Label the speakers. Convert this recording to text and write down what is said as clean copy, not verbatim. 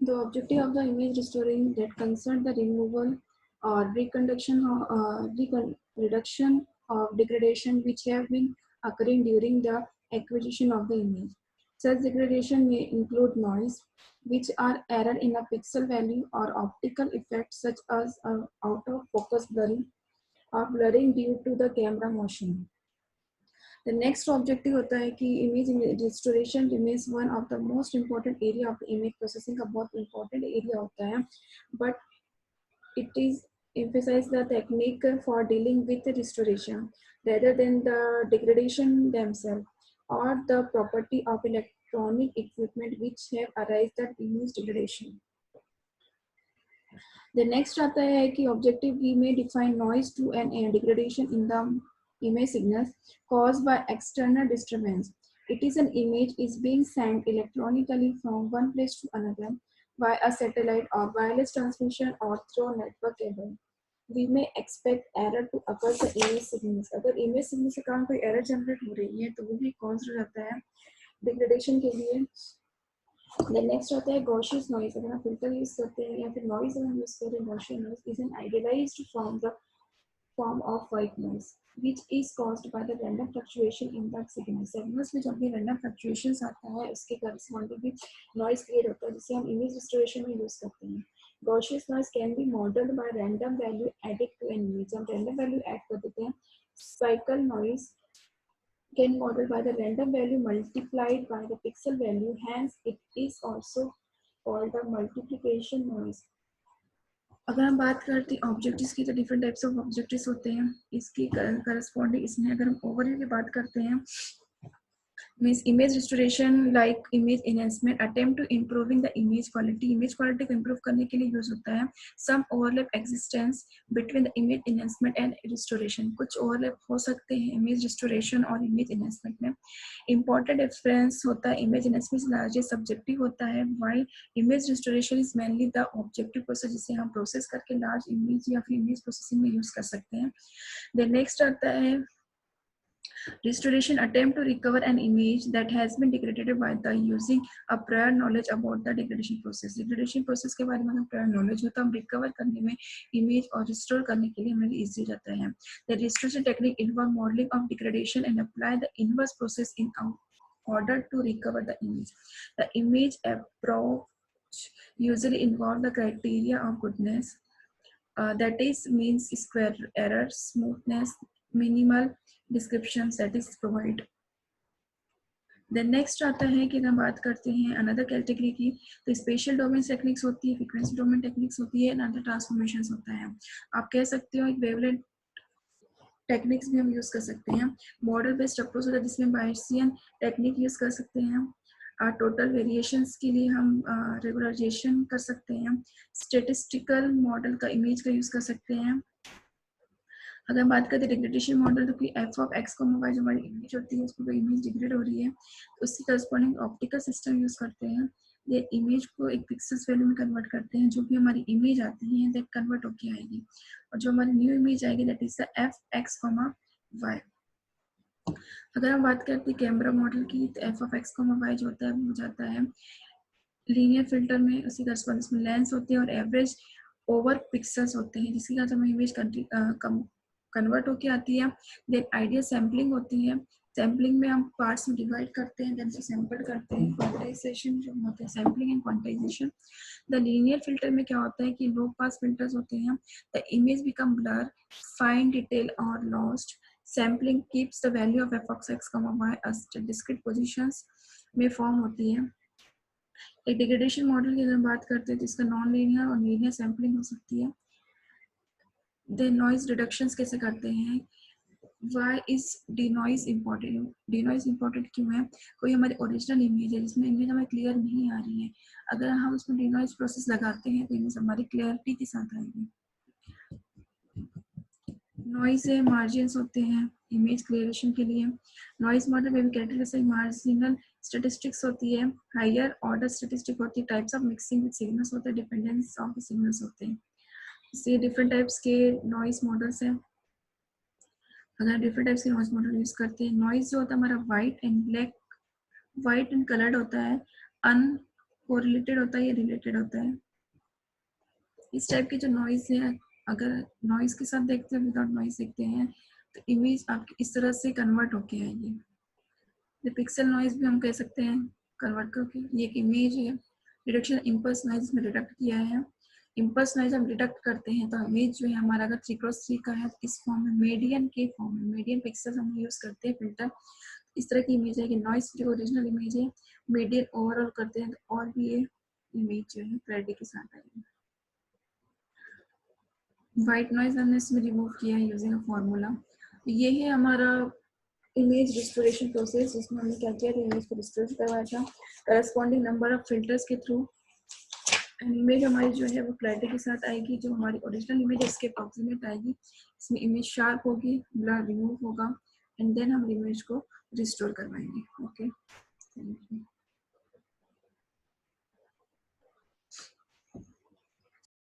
Speaker 1: The objective of the image restoring that concern the removal or reduction of degradation which have been occurring during the acquisition of the image. Such degradation may include noise, which are error in a pixel value or optical effects such as out of focus blurring or blurring due to the camera motion. The next objective होता है कि image restoration remains one of the most important area of the image processing का बहुत important area होता है, but it is emphasize the technique for dealing with the restoration rather than the degradation themselves or the property of electronic equipment which have arise that image degradation. The next आता है कि objective we may define noise to an degradation in the image signals caused by external disturbance. It is an image is being sent electronically from one place to another by a satellite or wireless transmission or through network cable. We may expect error to occur the image signals. अगर image signals के कारण कोई error generate हो रही है तो वो भी cause हो जाता है degradation के लिए. The next होता है Gaussian noise. अगर आप filter use करते हैं या फिर noise अगर हम use कर रहे हैं, Gaussian noise is an idealized form of white noise which is caused by the random fluctuation in the signal. Signals में जब भी random fluctuations आता है उसके corresponding भी noise create होता है जिसे हम image restoration में use करते हैं. Gaussian noise can be modeled by random value added to an image. हम random value add कर देते हैं. Spical noise can model by the random value multiplied by the pixel value, hence it is also called the multiplication noise. अगर हम बात करते हैं objectives की तो डिफरेंट टाइप्स ऑफ ऑब्जेक्टिव्स होते हैं. इसकी करस्पॉन्डिंग इसमें अगर हम ओवरव्यू की बात करते हैं means image restoration like image enhancement attempt to improving the image quality को improve करने के लिए यूज होता है. some overlap existence between the image enhancement and restoration. कुछ overlap हो सकते हैं image restoration और image enhancement में. important difference होता है image enhancement largest subjective होता है while image restoration is mainly the objective process जिसे हम process करके large image या फिर image processing में यूज कर सकते हैं. then next आता है restoration attempt to recover an image that has been degraded by the using a prior knowledge about the degradation process. degradation process के बारे में हम prior knowledge होता है हम recover करने में image और restore करने के लिए हमें easy रहता है. The restoration technique involve modeling of degradation and apply the inverse process in order to recover the image. The image approach usually involve the criteria of goodness, that is means square error, smoothness, minimal description that is provide. Then next आता है कि हम बात करते हैं another category की तो spatial domain techniques होती है, frequency domain techniques होती है, another transformations होता है. आप कह सकते हो एक wavelength टेक्निक्स भी हम यूज कर सकते हैं. मॉडल बेस्ड अप्रोच होता है जिसमें बायसियन टेक्निक यूज कर सकते हैं. टोटल वेरिएशंस के लिए हम रेगुलराइजेशन कर सकते हैं. स्टेटिस्टिकल मॉडल का इमेज का यूज कर सकते हैं. अगर हम बात करते हैं डिग्रेडेशन मॉडल तो कि एफ ऑफ एक्स को मोबाइल जो हमारी इमेज होती है उसको इमेज डिग्रेड हो रही है तो उसकी करस्पॉन्डिंग ऑप्टिकल सिस्टम यूज करते हैं. ये इमेज को एक पिक्सेल्स वैल्यू में कन्वर्ट करते हैं. जो भी हमारी इमेज आती है दैट कन्वर्ट होके आएगी और जो हमारी न्यू इमेज आएगी that is the F X comma Y. अगर हम बात करते हैं कैमरा मॉडल की तो F of X comma Y जो होता है वो हो जाता है लीनियर फिल्टर में. उसी करस्पॉन्डिंग में लेंस होते हैं और एवरेज ओवर पिक्सल्स होते हैं जिसके कारण हमें इमेज कन्वर्ट होके आती है. देन आइडियल सैम्पलिंग होती है. सैम्पलिंग में हम पार्ट्स में डिवाइड करते हैं देन से सैंपल करते हैं. क्वांटाइजेशन जो होता है sampling and quantization. The linear filter में क्या होता है कि लो पास फिल्टर्स होते हैं. The image become blur, fine detail और lost. Sampling keeps the value of F of X comma Y as discrete positions में फॉर्म होती है. एक डिग्रेडेशन मॉडल की अगर बात करते हैं तो इसका नॉन लीनियर और लीनियर सैम्पलिंग हो सकती है. देन नॉइज रिडक्शंस कैसे करते हैं. Why is denoise important? Denoise important क्यों है. कोई हमारी ओरिजिनल इमेज है जिसमें इमेज हमें क्लियर नहीं आ रही है. अगर हम उसमें डिनॉइज प्रोसेस लगाते हैं तो इमेज हमारी क्लियरिटी के साथ आएगी. नॉइज है मार्जिन्स होते हैं इमेज क्लियरेशन के लिए. नॉइज मॉडल में भी कैरेक्टरिस्टिक मार्जिनल स्टैटिस्टिक्स होती है. हायर ऑर्डर स्टैटिस्टिक होती है. Types of mixing with signals होते हैं. डिपेंडेंस ऑफ द सिग्नल्स होते हैं. इससे डिफरेंट टाइप्स के नॉइज मॉडल्स हैं. अगर डिफरेंट टाइप्स के नॉइज मॉडल यूज करते हैं. नॉइज जो होता है हमारा white and black white and coloured होता है. कोरिलेटेड होता है या रिलेटेड होता है। इस टाइप के जो नॉइज है, अगर नॉइज के साथ देखते हैं, विदाउट नॉइज देखते हैं, तो इमेज आपकी इस तरह से कन्वर्ट होके आएगी। ये पिक्सल नॉइज भी हम कह सकते हैं कन्वर्ट करके। ये एक इमेज है, डिडक्शन इम्पल्स नॉइज में डिडक्ट किया है। इम्पल्स नॉइज हम डिडक्ट करते हैं तो इमेज जो है हमारा अगर 3x3 का है, इस फॉर्म में मीडियन के फॉर्म में मीडियन पिक्सल हम यूज करते हैं फिल्टर। इस तरह की इमेज है कि नॉइज फ्री ओरिजिनल इमेज है, मीडियन ओवरऑल करते हैं तो और भी ये इमेज जो है क्लैरिटी के साथ आएगी। व्हाइट नॉइज हमने इसमें रिमूव किया है यूजिंग अ फार्मूला। ये है हमारा इमेज रिस्टोरेशन प्रोसेस, जिसमें हमने क्या किया था, इमेज को रिस्टोर करवाया था करस्पॉन्डिंग नंबर ऑफ फिल्टर्स के थ्रू। इमेज हमारी जो है वो क्लैरिटी के साथ आएगी, जो हमारी ओरिजिनल इमेज है इसके अप्रॉक्सीमेट आएगी। इसमें इमेज शार्प होगी, ब्लर रिमूव होगा, एंड देन हम इमेज को रिस्टोर करवाएंगे। Okay, thank you.